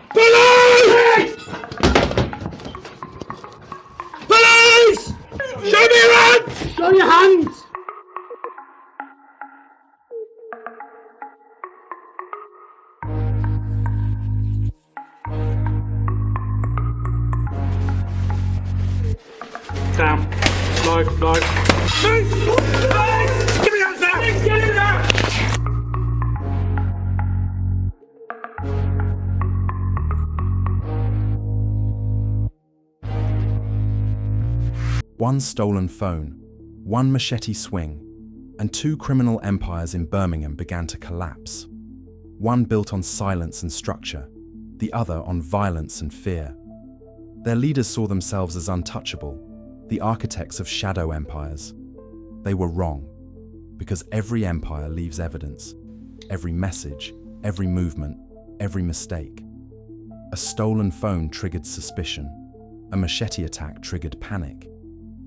Police! Police! Show me your hands! Show your hands! Down. Low. Police! Police! Give me your hands now! Police, get in there! One stolen phone, one machete swing, and two criminal empires in Birmingham began to collapse. One built on silence and structure, the other on violence and fear. Their leaders saw themselves as untouchable, the architects of shadow empires. They were wrong, because every empire leaves evidence, every message, every movement, every mistake. A stolen phone triggered suspicion, a machete attack triggered panic.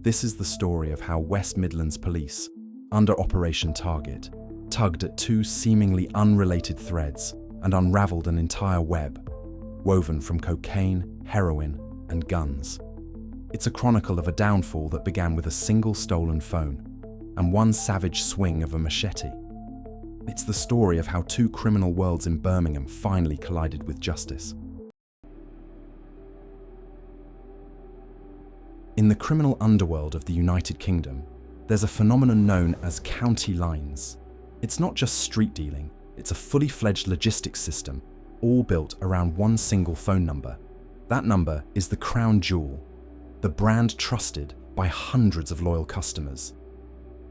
This is the story of how West Midlands Police, under Operation Target, tugged at two seemingly unrelated threads and unraveled an entire web, woven from cocaine, heroin, and guns. It's a chronicle of a downfall that began with a single stolen phone and one savage swing of a machete. It's the story of how two criminal worlds in Birmingham finally collided with justice. In the criminal underworld of the United Kingdom, there's a phenomenon known as county lines. It's not just street dealing, it's a fully fledged logistics system, all built around one single phone number. That number is the crown jewel, the brand trusted by hundreds of loyal customers.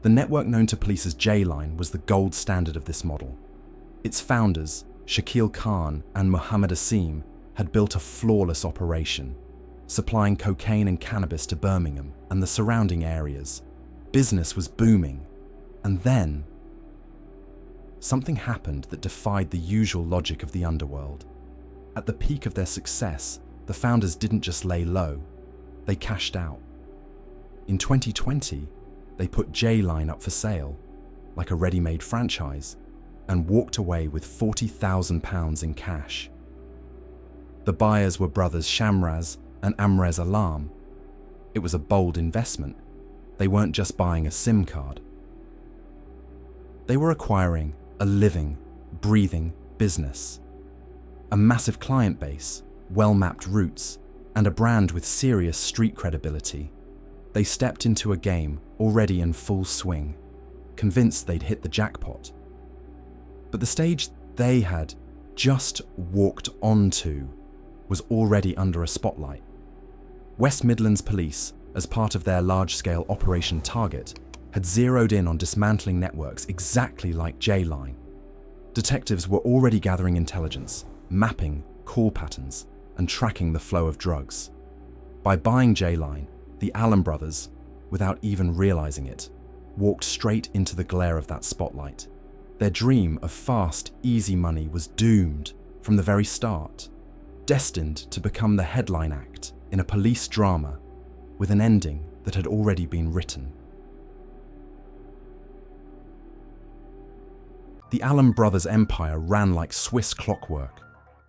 The network known to police as J-Line was the gold standard of this model. Its founders, Shakil Khan and Mohammed Asim, had built a flawless operation, supplying cocaine and cannabis to Birmingham and the surrounding areas. Business was booming. And then, something happened that defied the usual logic of the underworld. At the peak of their success, the founders didn't just lay low, they cashed out. In 2020, they put J-Line up for sale, like a ready-made franchise, and walked away with £40,000 in cash. The buyers were brothers Shamraz and Amrez Alam. It was a bold investment. They weren't just buying a SIM card. They were acquiring a living, breathing business. A massive client base, well-mapped routes, and a brand with serious street credibility. They stepped into a game already in full swing, convinced they'd hit the jackpot. But the stage they had just walked onto was already under a spotlight. West Midlands Police, as part of their large-scale Operation Target, had zeroed in on dismantling networks exactly like J-Line. Detectives were already gathering intelligence, mapping call patterns, and tracking the flow of drugs. By buying J-Line, the Allen brothers, without even realizing it, walked straight into the glare of that spotlight. Their dream of fast, easy money was doomed from the very start, destined to become the headline act in a police drama with an ending that had already been written. The Allen brothers' empire ran like Swiss clockwork.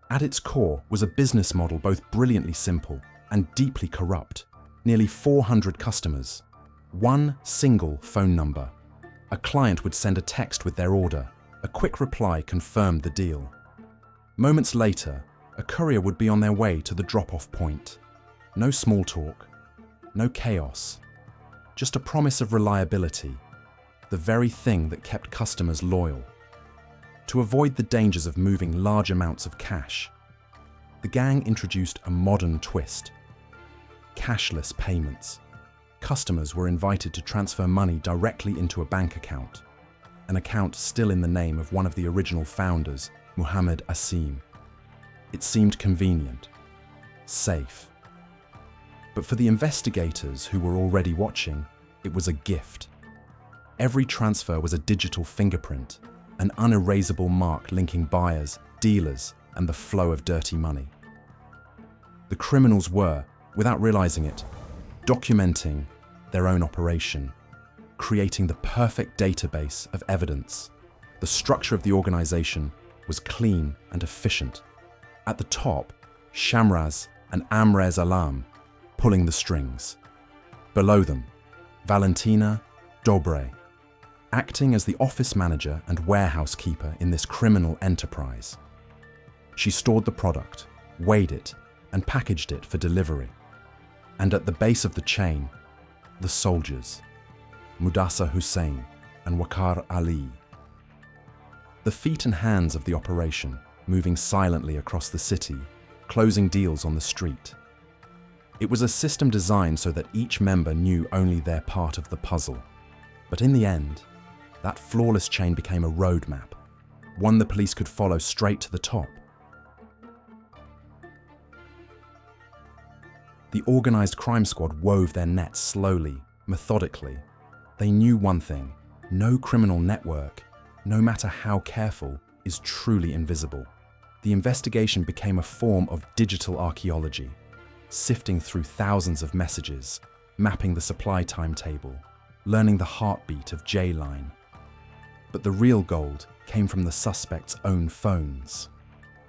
At its core was a business model both brilliantly simple and deeply corrupt. Nearly 400 customers, one single phone number. A client would send a text with their order. A quick reply confirmed the deal. Moments later, a courier would be on their way to the drop-off point. No small talk, no chaos, just a promise of reliability, the very thing that kept customers loyal. To avoid the dangers of moving large amounts of cash, the gang introduced a modern twist: cashless payments. Customers were invited to transfer money directly into a bank account, an account still in the name of one of the original founders, Mohammed Asim. It seemed convenient, safe. But for the investigators who were already watching, it was a gift. Every transfer was a digital fingerprint, an unerasable mark linking buyers, dealers, and the flow of dirty money. The criminals were, without realizing it, documenting their own operation, creating the perfect database of evidence. The structure of the organization was clean and efficient. At the top, Shamraz and Amrez Alam pulling the strings. Below them, Valentina Dobre, acting as the office manager and warehouse keeper in this criminal enterprise. She stored the product, weighed it, and packaged it for delivery. And at the base of the chain, the soldiers, Mudassar Hussain and Waqar Ali. The feet and hands of the operation, moving silently across the city, closing deals on the street. It was a system designed so that each member knew only their part of the puzzle. But in the end, that flawless chain became a roadmap, one the police could follow straight to the top. The organized crime squad wove their nets slowly, methodically. They knew one thing: no criminal network, no matter how careful, is truly invisible. The investigation became a form of digital archaeology, sifting through thousands of messages, mapping the supply timetable, learning the heartbeat of J-Line. But the real gold came from the suspects' own phones.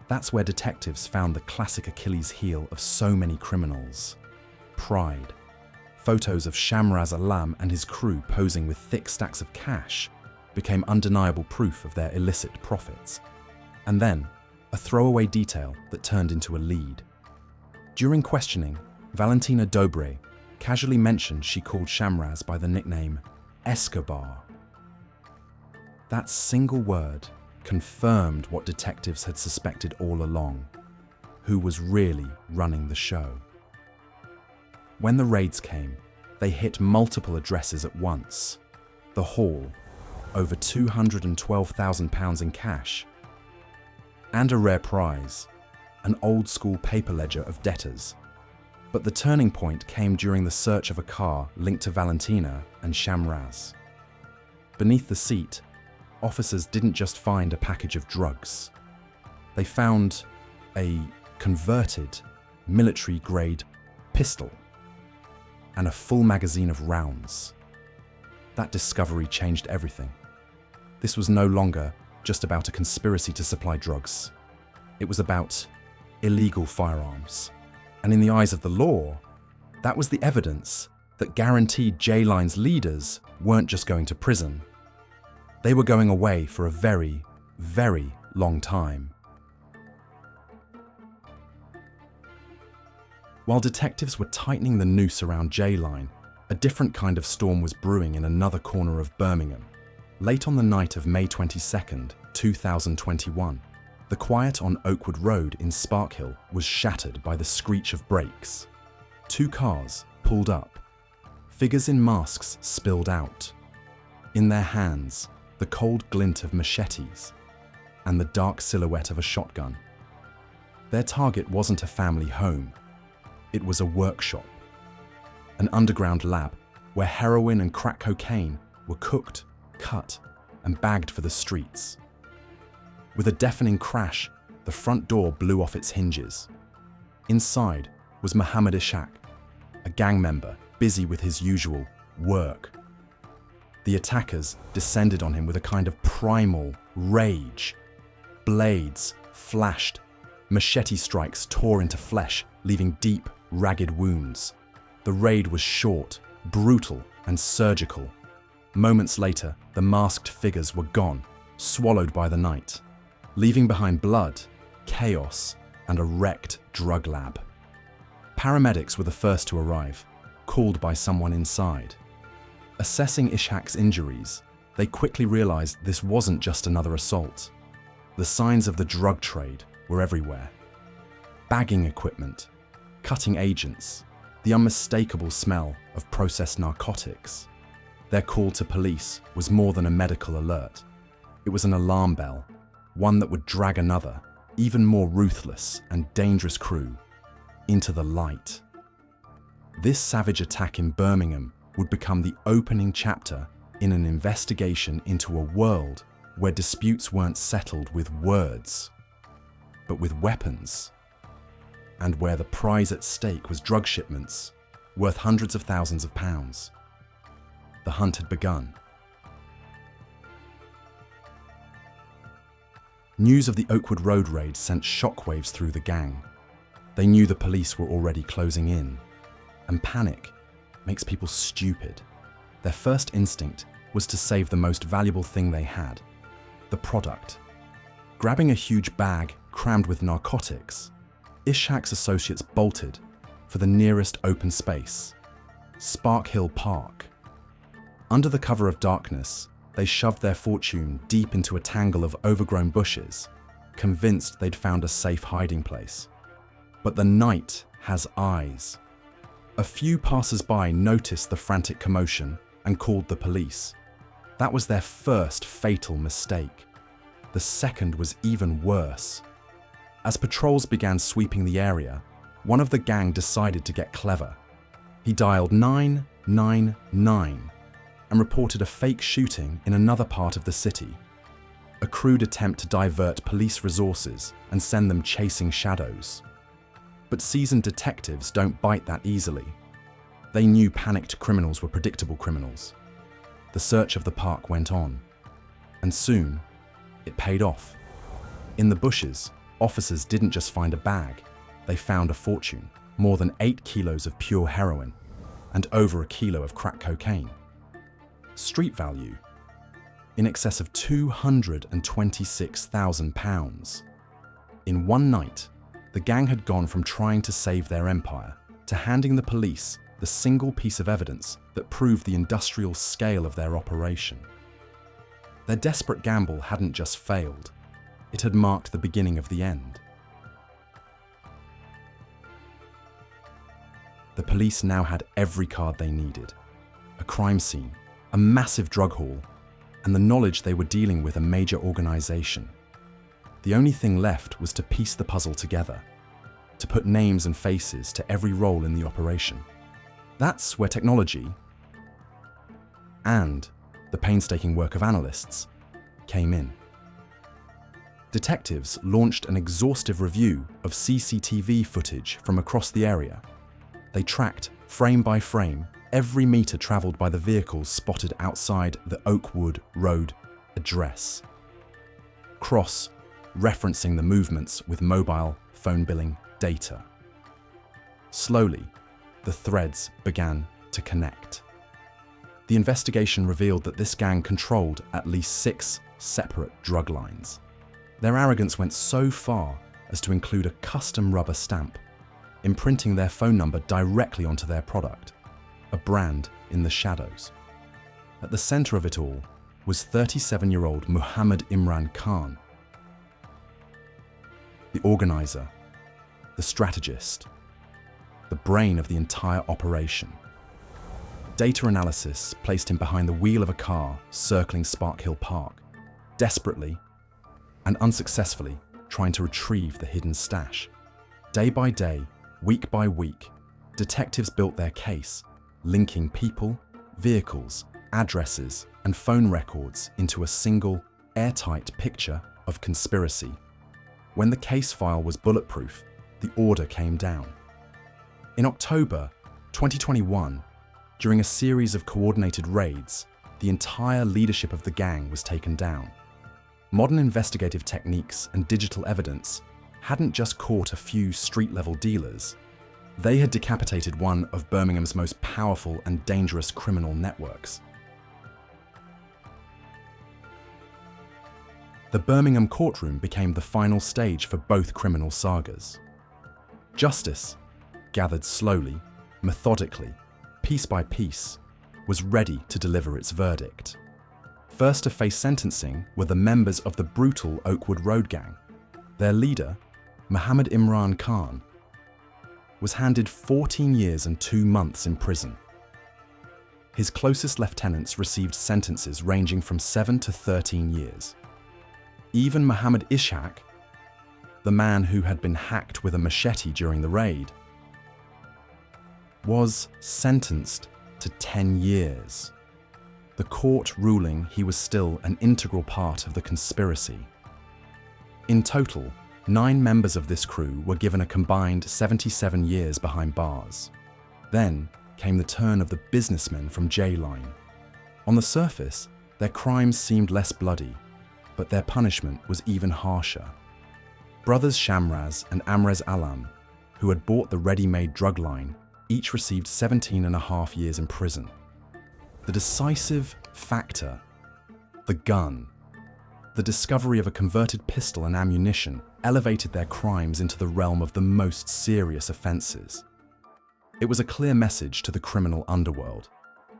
That's where detectives found the classic Achilles heel of so many criminals: pride. Photos of Shamraz Alam and his crew posing with thick stacks of cash became undeniable proof of their illicit profits. And then, a throwaway detail that turned into a lead. During questioning, Valentina Dobre casually mentioned she called Shamraz by the nickname Escobar. That single word confirmed what detectives had suspected all along: who was really running the show. When the raids came, they hit multiple addresses at once. The haul, over £212,000 in cash, and a rare prize, an old-school paper ledger of debtors. But the turning point came during the search of a car linked to Valentina and Shamraz. Beneath the seat, officers didn't just find a package of drugs. They found a converted, military-grade pistol and a full magazine of rounds. That discovery changed everything. This was no longer just about a conspiracy to supply drugs. It was about illegal firearms. And in the eyes of the law, that was the evidence that guaranteed J-Line's leaders weren't just going to prison. They were going away for a very, very long time. While detectives were tightening the noose around J-Line, a different kind of storm was brewing in another corner of Birmingham. Late on the night of May 22nd, 2021, the quiet on Oakwood Road in Sparkhill was shattered by the screech of brakes. Two cars pulled up. Figures in masks spilled out. In their hands, the cold glint of machetes and the dark silhouette of a shotgun. Their target wasn't a family home. It was a workshop, an underground lab where heroin and crack cocaine were cooked, cut, and bagged for the streets. With a deafening crash, the front door blew off its hinges. Inside was Mohammed Ishaq, a gang member busy with his usual work. The attackers descended on him with a kind of primal rage. Blades flashed, machete strikes tore into flesh, leaving deep, ragged wounds. The raid was short, brutal, and surgical. Moments later, the masked figures were gone, swallowed by the night, leaving behind blood, chaos, and a wrecked drug lab. Paramedics were the first to arrive, called by someone inside. Assessing Ishaq's injuries, they quickly realized this wasn't just another assault. The signs of the drug trade were everywhere. Bagging equipment, cutting agents, the unmistakable smell of processed narcotics. Their call to police was more than a medical alert. It was an alarm bell, one that would drag another, even more ruthless and dangerous crew into the light. This savage attack in Birmingham would become the opening chapter in an investigation into a world where disputes weren't settled with words, but with weapons, and where the prize at stake was drug shipments worth hundreds of thousands of pounds. The hunt had begun. News of the Oakwood Road raid sent shockwaves through the gang. They knew the police were already closing in. And panic makes people stupid. Their first instinct was to save the most valuable thing they had, the product. Grabbing a huge bag crammed with narcotics, Ishak's associates bolted for the nearest open space, Spark Hill Park. Under the cover of darkness, they shoved their fortune deep into a tangle of overgrown bushes, convinced they'd found a safe hiding place. But the night has eyes. A few passers-by noticed the frantic commotion and called the police. That was their first fatal mistake. The second was even worse. As patrols began sweeping the area, one of the gang decided to get clever. He dialed 999 and reported a fake shooting in another part of the city. A crude attempt to divert police resources and send them chasing shadows. But seasoned detectives don't bite that easily. They knew panicked criminals were predictable criminals. The search of the park went on, and soon it paid off. In the bushes, officers didn't just find a bag, they found a fortune, more than 8 kilos of pure heroin, and over a kilo of crack cocaine. Street value, in excess of £226,000. In one night, the gang had gone from trying to save their empire to handing the police the single piece of evidence that proved the industrial scale of their operation. Their desperate gamble hadn't just failed, it had marked the beginning of the end. The police now had every card they needed: a crime scene, a massive drug haul, and the knowledge they were dealing with a major organization. The only thing left was to piece the puzzle together, to put names and faces to every role in the operation. That's where technology and the painstaking work of analysts came in. Detectives launched an exhaustive review of CCTV footage from across the area. They tracked, frame by frame, every meter traveled by the vehicles spotted outside the Oakwood Road address, cross-referencing the movements with mobile phone billing data. Slowly, the threads began to connect. The investigation revealed that this gang controlled at least 6 separate drug lines. Their arrogance went so far as to include a custom rubber stamp, imprinting their phone number directly onto their product, a brand in the shadows. At the center of it all was 37-year-old Muhammad Imran Khan, the organizer, the strategist, the brain of the entire operation. Data analysis placed him behind the wheel of a car circling Spark Hill Park, desperately and unsuccessfully trying to retrieve the hidden stash. Day by day, week by week, detectives built their case, linking people, vehicles, addresses, and phone records into a single, airtight picture of conspiracy. When the case file was bulletproof, the order came down. In October 2021, during a series of coordinated raids, the entire leadership of the gang was taken down. Modern investigative techniques and digital evidence hadn't just caught a few street-level dealers. They had decapitated one of Birmingham's most powerful and dangerous criminal networks. The Birmingham courtroom became the final stage for both criminal sagas. Justice, gathered slowly, methodically, piece by piece, was ready to deliver its verdict. First to face sentencing were the members of the brutal Oakwood Road gang. Their leader, Muhammad Imran Khan, was handed 14 years and 2 months in prison. His closest lieutenants received sentences ranging from 7 to 13 years. Even Muhammad Ishaq, the man who had been hacked with a machete during the raid, was sentenced to 10 years. The court ruling he was still an integral part of the conspiracy. In total, 9 members of this crew were given a combined 77 years behind bars. Then came the turn of the businessmen from J-Line. On the surface, their crimes seemed less bloody, but their punishment was even harsher. Brothers Shamraz and Amrez Alam, who had bought the ready-made drug line, each received 17.5 years in prison. The decisive factor, the gun, the discovery of a converted pistol and ammunition, elevated their crimes into the realm of the most serious offences. It was a clear message to the criminal underworld.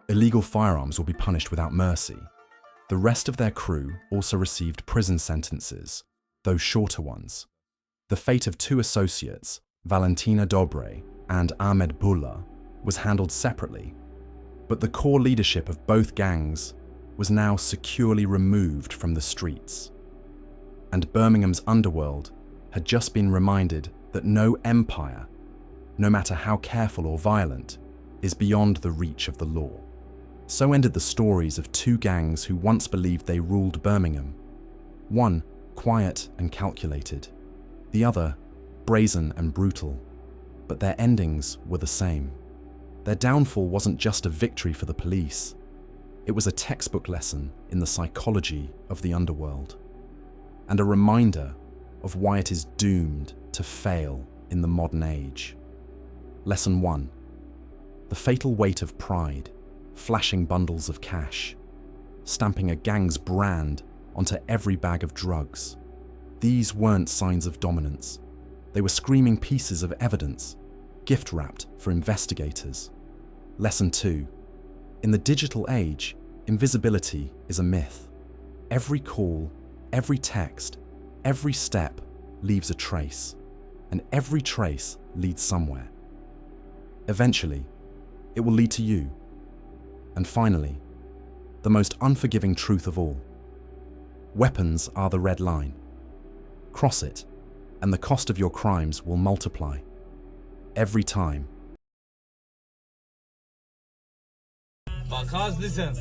Illegal firearms will be punished without mercy. The rest of their crew also received prison sentences, though shorter ones. The fate of two associates, Valentina Dobre and Ahmed Bulla, was handled separately, but the core leadership of both gangs was now securely removed from the streets. And Birmingham's underworld had just been reminded that no empire, no matter how careful or violent, is beyond the reach of the law. So ended the stories of two gangs who once believed they ruled Birmingham. One, quiet and calculated. The other, brazen and brutal. But their endings were the same. Their downfall wasn't just a victory for the police. It was a textbook lesson in the psychology of the underworld, and a reminder of why it is doomed to fail in the modern age. Lesson 1. The fatal weight of pride, flashing bundles of cash, stamping a gang's brand onto every bag of drugs. These weren't signs of dominance. They were screaming pieces of evidence, gift-wrapped for investigators. Lesson 2. In the digital age, invisibility is a myth. Every call, every text, every step leaves a trace, and every trace leads somewhere. Eventually, it will lead to you. And finally, the most unforgiving truth of all. Weapons are the red line. Cross it, and the cost of your crimes will multiply. Every time. But cuz, listen,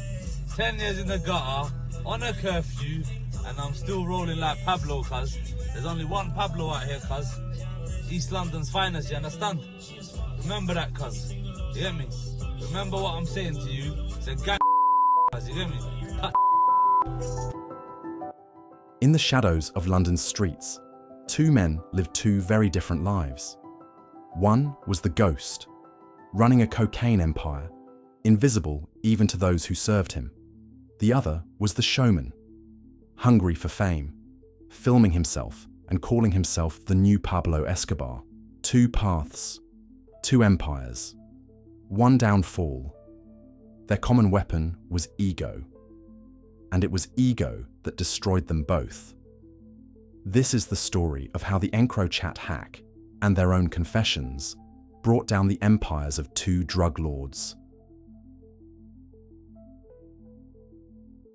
10 years in the gutter, on a curfew, and I'm still rolling like Pablo, cuz. There's only one Pablo out here, cuz. East London's finest, you understand? Remember that, cuz. You get me? Remember what I'm saying to you. It's a gang, cuz, you get me? In the shadows of London's streets, two men lived two very different lives. One was the ghost, running a cocaine empire, invisible even to those who served him. The other was the showman, hungry for fame, filming himself and calling himself the new Pablo Escobar. Two paths, two empires, one downfall. Their common weapon was ego, and it was ego that destroyed them both. This is the story of how the EncroChat hack and their own confessions brought down the empires of two drug lords.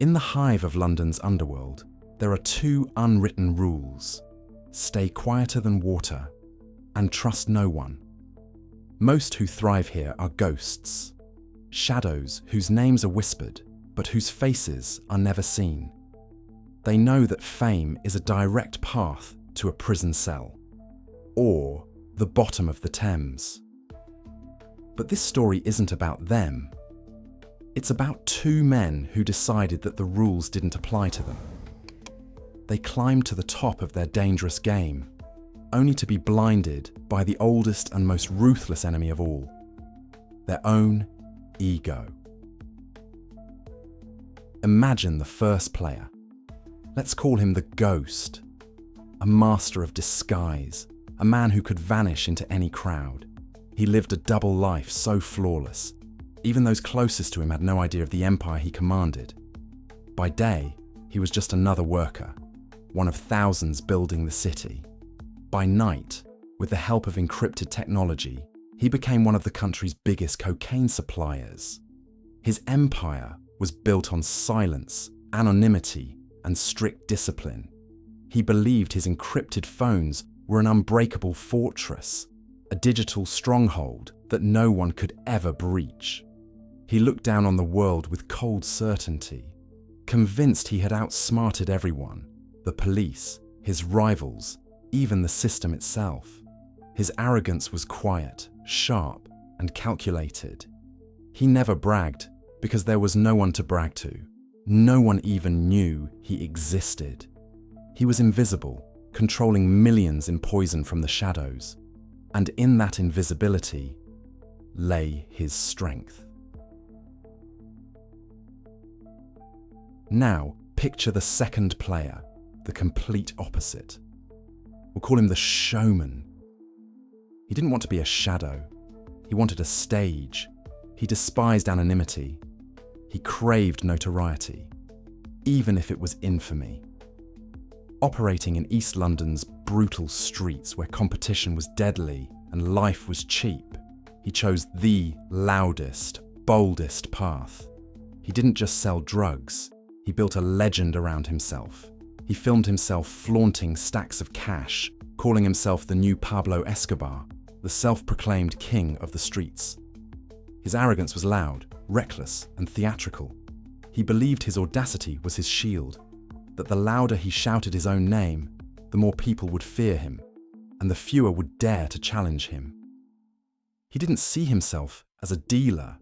In the hive of London's underworld, there are two unwritten rules: stay quieter than water and trust no one. Most who thrive here are ghosts, shadows whose names are whispered, but whose faces are never seen. They know that fame is a direct path to a prison cell, or the bottom of the Thames. But this story isn't about them. It's about two men who decided that the rules didn't apply to them. They climbed to the top of their dangerous game, only to be blinded by the oldest and most ruthless enemy of all, their own ego. Imagine the first player. Let's call him the Ghost, a master of disguise, a man who could vanish into any crowd. He lived a double life so flawless. Even those closest to him had no idea of the empire he commanded. By day, he was just another worker, one of thousands building the city. By night, with the help of encrypted technology, he became one of the country's biggest cocaine suppliers. His empire was built on silence, anonymity, and strict discipline. He believed his encrypted phones were an unbreakable fortress, a digital stronghold that no one could ever breach. He looked down on the world with cold certainty, convinced he had outsmarted everyone, the police, his rivals, even the system itself. His arrogance was quiet, sharp, and calculated. He never bragged because there was no one to brag to. No one even knew he existed. He was invisible, controlling millions in poison from the shadows, and in that invisibility lay his strength. Now, picture the second player, the complete opposite. We'll call him the showman. He didn't want to be a shadow. He wanted a stage. He despised anonymity. He craved notoriety, even if it was infamy. Operating in East London's brutal streets where competition was deadly and life was cheap, he chose the loudest, boldest path. He didn't just sell drugs, he built a legend around himself. He filmed himself flaunting stacks of cash, calling himself the new Pablo Escobar, the self-proclaimed king of the streets. His arrogance was loud, reckless, and theatrical. He believed his audacity was his shield, that the louder he shouted his own name, the more people would fear him, and the fewer would dare to challenge him. He didn't see himself as a dealer.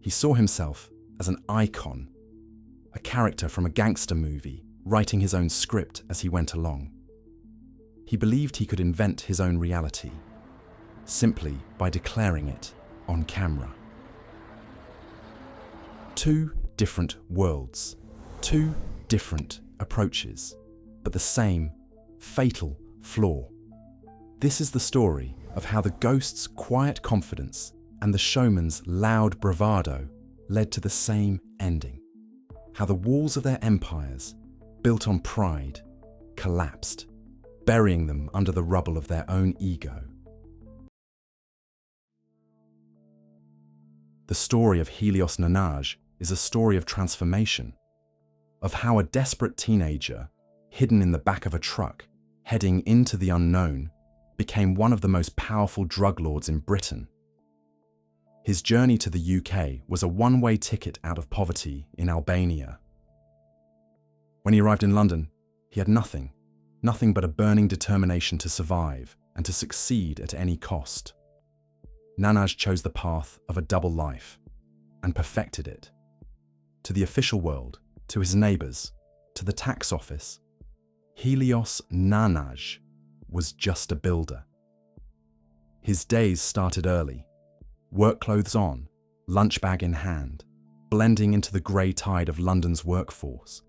He saw himself as an icon, a character from a gangster movie, writing his own script as he went along. He believed he could invent his own reality, simply by declaring it on camera. Two different worlds, two different approaches, but the same fatal flaw. This is the story of how the ghost's quiet confidence and the showman's loud bravado led to the same ending. How the walls of their empires, built on pride, collapsed, burying them under the rubble of their own ego. The story of Helios Nanaj is a story of transformation, of how a desperate teenager, hidden in the back of a truck, heading into the unknown, became one of the most powerful drug lords in Britain. His journey to the UK was a one-way ticket out of poverty in Albania. When he arrived in London, he had nothing but a burning determination to survive and to succeed at any cost. Nanaj chose the path of a double life and perfected it. To the official world, to his neighbours, to the tax office, Helios Nanaj was just a builder. His days started early, work clothes on, lunch bag in hand, blending into the grey tide of London's workforce.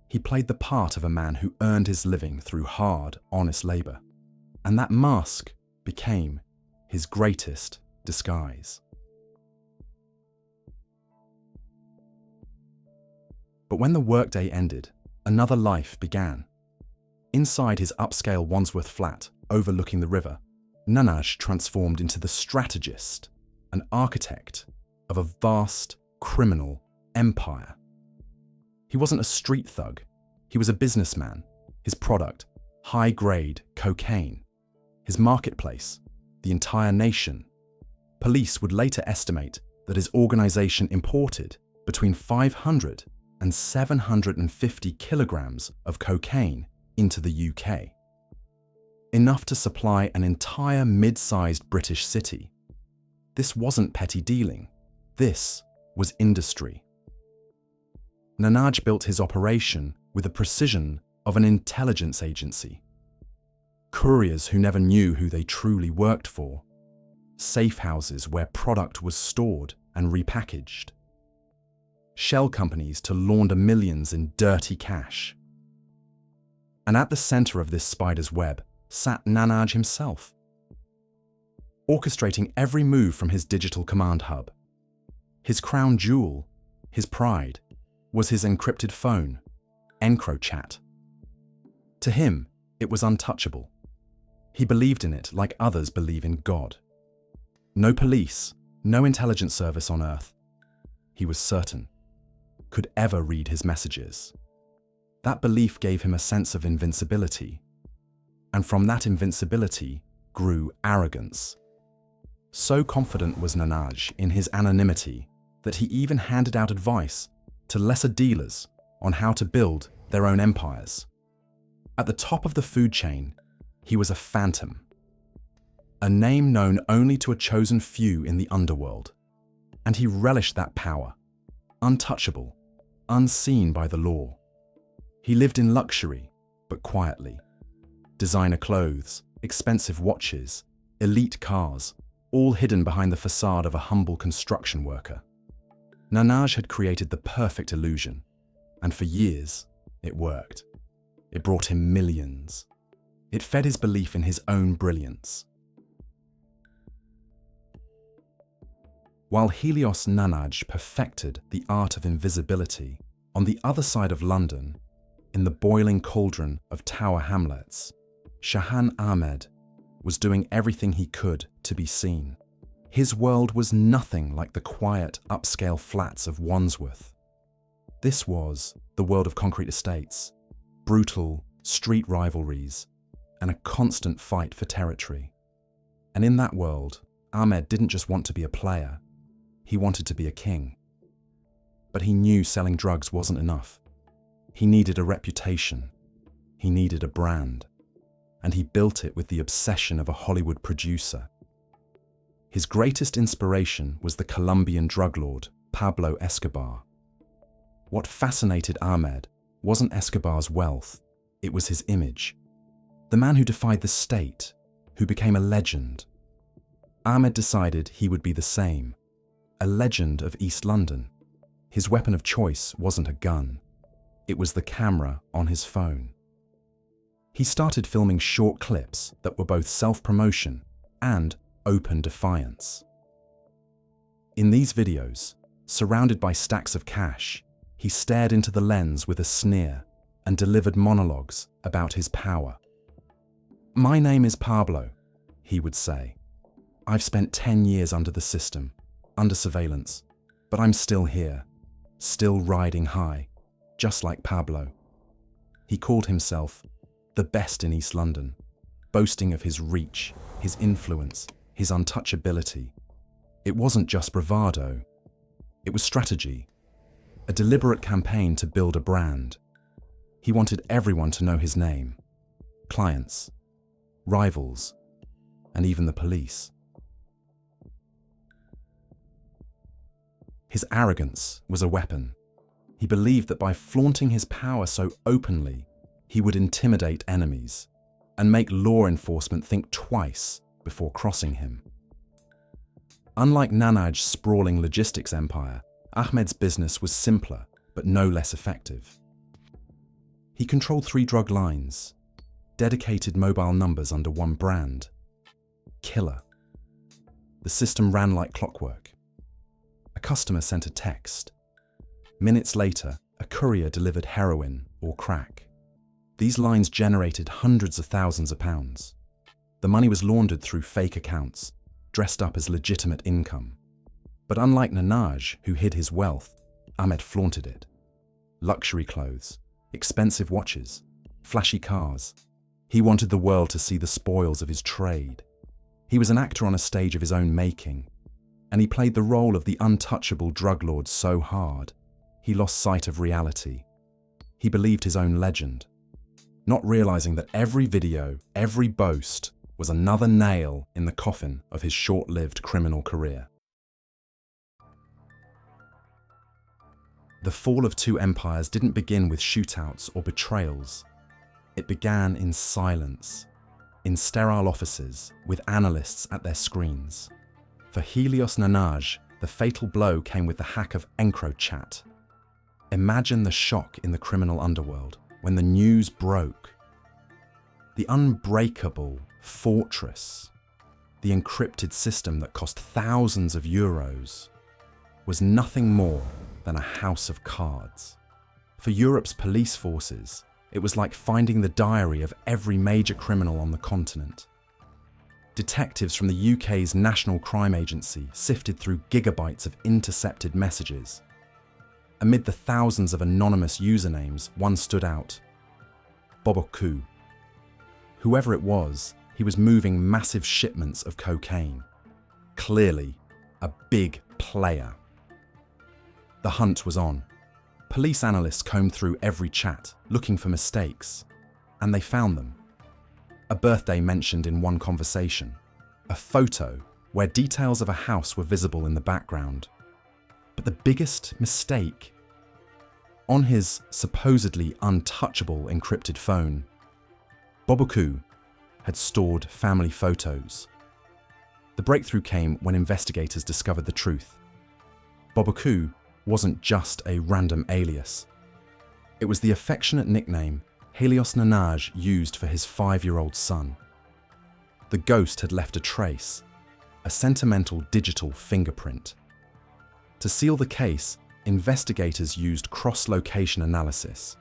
He played the part of a man who earned his living through hard, honest labour, and that mask became his greatest disguise. But when the workday ended, another life began. Inside his upscale Wandsworth flat overlooking the river, Nanaj transformed into the strategist, an architect of a vast criminal empire. He wasn't a street thug, he was a businessman. His product, high-grade cocaine. His marketplace, the entire nation. Police would later estimate that his organization imported between 500 and 750 kilograms of cocaine into the UK. Enough to supply an entire mid-sized British city. This wasn't petty dealing. This was industry. Nanaj built his operation with the precision of an intelligence agency. Couriers who never knew who they truly worked for. Safe houses where product was stored and repackaged. Shell companies to launder millions in dirty cash. And at the center of this spider's web sat Nanaj himself, orchestrating every move from his digital command hub. His crown jewel, his pride, was his encrypted phone, EncroChat. To him, it was untouchable. He believed in it like others believe in God. No police, no intelligence service on Earth, he was certain, could ever read his messages. That belief gave him a sense of invincibility, and from that invincibility grew arrogance. So confident was Nanaj in his anonymity that he even handed out advice to lesser dealers on how to build their own empires. At the top of the food chain, he was a phantom, a name known only to a chosen few in the underworld, and he relished that power, untouchable, unseen by the law. He lived in luxury, but quietly. Designer clothes, expensive watches, elite cars, all hidden behind the facade of a humble construction worker. Nanaj had created the perfect illusion, and for years, it worked. It brought him millions. It fed his belief in his own brilliance. While Helios Nanaj perfected the art of invisibility, on the other side of London, in the boiling cauldron of Tower Hamlets, Shahan Ahmed was doing everything he could to be seen. His world was nothing like the quiet, upscale flats of Wandsworth. This was the world of concrete estates, brutal street rivalries, and a constant fight for territory. And in that world, Ahmed didn't just want to be a player, he wanted to be a king. But he knew selling drugs wasn't enough. He needed a reputation. He needed a brand. And he built it with the obsession of a Hollywood producer. His greatest inspiration was the Colombian drug lord, Pablo Escobar. What fascinated Ahmed wasn't Escobar's wealth, it was his image. The man who defied the state, who became a legend. Ahmed decided he would be the same, a legend of East London. His weapon of choice wasn't a gun, it was the camera on his phone. He started filming short clips that were both self-promotion and open defiance. In these videos, surrounded by stacks of cash, he stared into the lens with a sneer and delivered monologues about his power. "My name is Pablo," he would say. "I've spent 10 years under the system, under surveillance, but I'm still here, still riding high, just like Pablo." He called himself the best in East London, boasting of his reach, his influence, his untouchability. It wasn't just bravado, it was strategy, a deliberate campaign to build a brand. He wanted everyone to know his name, clients, rivals, and even the police. His arrogance was a weapon. He believed that by flaunting his power so openly, he would intimidate enemies and make law enforcement think twice before crossing him. Unlike Nanaj's sprawling logistics empire, Ahmed's business was simpler but no less effective. He controlled 3 drug lines, dedicated mobile numbers under one brand, Killer. The system ran like clockwork. A customer sent a text. Minutes later, a courier delivered heroin or crack. These lines generated hundreds of thousands of pounds. The money was laundered through fake accounts, dressed up as legitimate income. But unlike Nanaj, who hid his wealth, Ahmed flaunted it. Luxury clothes, expensive watches, flashy cars. He wanted the world to see the spoils of his trade. He was an actor on a stage of his own making, and he played the role of the untouchable drug lord so hard, he lost sight of reality. He believed his own legend, not realizing that every video, every boast, was another nail in the coffin of his short-lived criminal career. The fall of 2 empires didn't begin with shootouts or betrayals. It began in silence, in sterile offices with analysts at their screens. For Helios Nanaj, the fatal blow came with the hack of EncroChat. Imagine the shock in the criminal underworld when the news broke. The unbreakable fortress, the encrypted system that cost thousands of euros, was nothing more than a house of cards. For Europe's police forces, it was like finding the diary of every major criminal on the continent. Detectives from the UK's National Crime Agency sifted through gigabytes of intercepted messages. Amid the thousands of anonymous usernames, one stood out: Boboku. Whoever it was, he was moving massive shipments of cocaine. Clearly, a big player. The hunt was on. Police analysts combed through every chat, looking for mistakes, and they found them. A birthday mentioned in one conversation, a photo where details of a house were visible in the background. But the biggest mistake, on his supposedly untouchable encrypted phone, Boboku had stored family photos. The breakthrough came when investigators discovered the truth. Boboku wasn't just a random alias. It was the affectionate nickname Helios Nanaj used for his 5-year-old son. The ghost had left a trace, a sentimental digital fingerprint. To seal the case, investigators used cross-location analysis.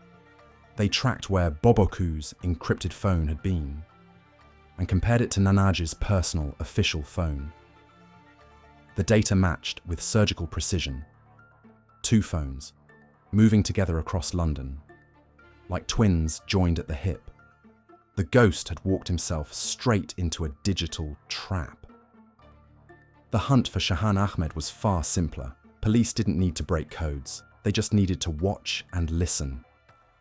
They tracked where Boboku's encrypted phone had been and compared it to Nanaj's personal official phone. The data matched with surgical precision. 2 phones, moving together across London, like twins joined at the hip. The ghost had walked himself straight into a digital trap. The hunt for Shahan Ahmed was far simpler. Police didn't need to break codes. They just needed to watch and listen.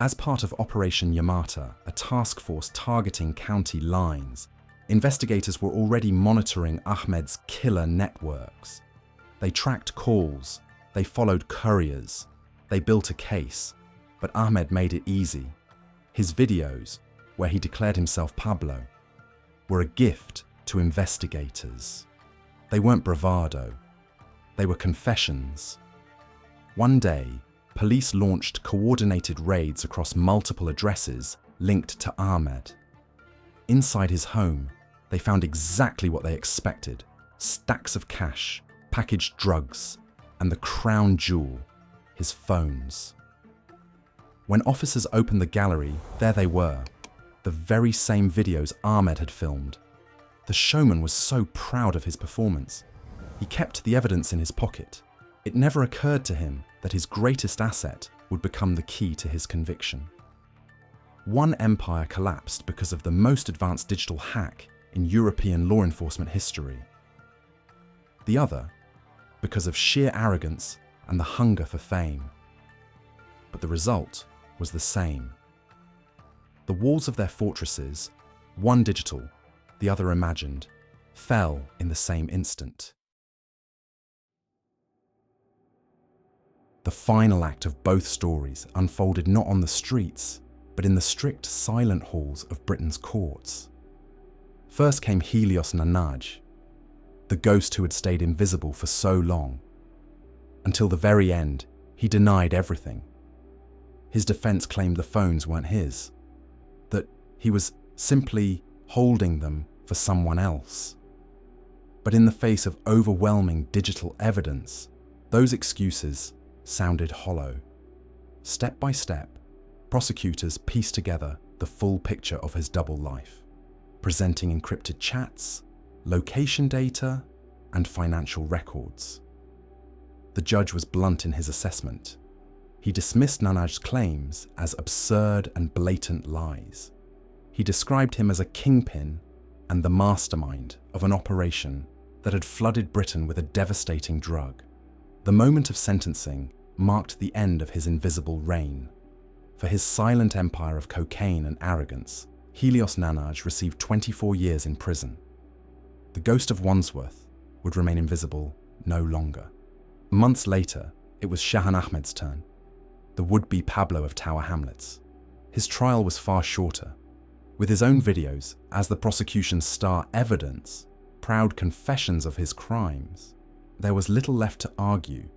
As part of Operation Yamata, a task force targeting county lines, investigators were already monitoring Ahmed's killer networks. They tracked calls, they followed couriers, they built a case, but Ahmed made it easy. His videos, where he declared himself Pablo, were a gift to investigators. They weren't bravado, they were confessions. One day, police launched coordinated raids across multiple addresses linked to Ahmed. Inside his home, they found exactly what they expected: stacks of cash, packaged drugs, and the crown jewel, his phones. When officers opened the gallery, there they were, the very same videos Ahmed had filmed. The showman was so proud of his performance. He kept the evidence in his pocket. It never occurred to him that his greatest asset would become the key to his conviction. One empire collapsed because of the most advanced digital hack in European law enforcement history. The other, because of sheer arrogance and the hunger for fame. But the result was the same. The walls of their fortresses, one digital, the other imagined, fell in the same instant. The final act of both stories unfolded not on the streets, but in the strict silent halls of Britain's courts. First came Helios Nanaj, the ghost who had stayed invisible for so long. Until the very end, he denied everything. His defense claimed the phones weren't his, that he was simply holding them for someone else. But in the face of overwhelming digital evidence, those excuses sounded hollow. Step by step, prosecutors pieced together the full picture of his double life, presenting encrypted chats, location data, and financial records. The judge was blunt in his assessment. He dismissed Nanaj's claims as absurd and blatant lies. He described him as a kingpin and the mastermind of an operation that had flooded Britain with a devastating drug. The moment of sentencing marked the end of his invisible reign. For his silent empire of cocaine and arrogance, Helios Nanaj received 24 years in prison. The ghost of Wandsworth would remain invisible no longer. Months later, it was Shahan Ahmed's turn, the would-be Pablo of Tower Hamlets. His trial was far shorter. With his own videos as the prosecution's star evidence, proud confessions of his crimes, there was little left to argue.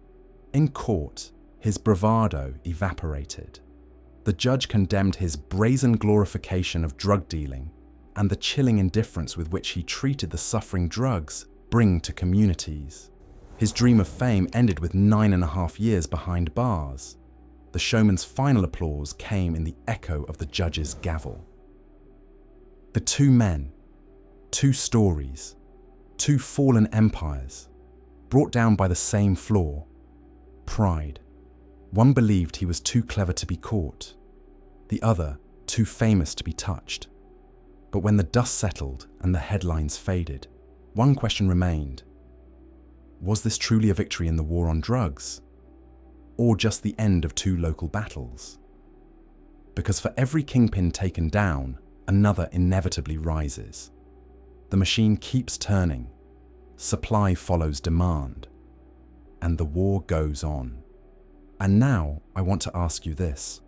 In court, his bravado evaporated. The judge condemned his brazen glorification of drug dealing and the chilling indifference with which he treated the suffering drugs bring to communities. His dream of fame ended with 9.5 years behind bars. The showman's final applause came in the echo of the judge's gavel. The two men, two stories, two fallen empires, brought down by the same flaw, pride. One believed he was too clever to be caught, the other too famous to be touched. But when the dust settled and the headlines faded, one question remained. Was this truly a victory in the war on drugs? Or just the end of two local battles? Because for every kingpin taken down, another inevitably rises. The machine keeps turning, supply follows demand, and the war goes on. And now I want to ask you this.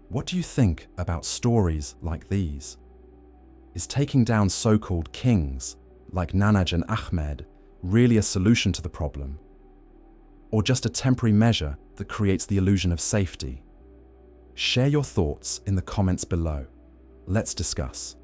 What do you think about stories like these? Is taking down so-called kings, like Nanaj and Ahmed, really a solution to the problem? Or just a temporary measure that creates the illusion of safety? Share your thoughts in the comments below. Let's discuss.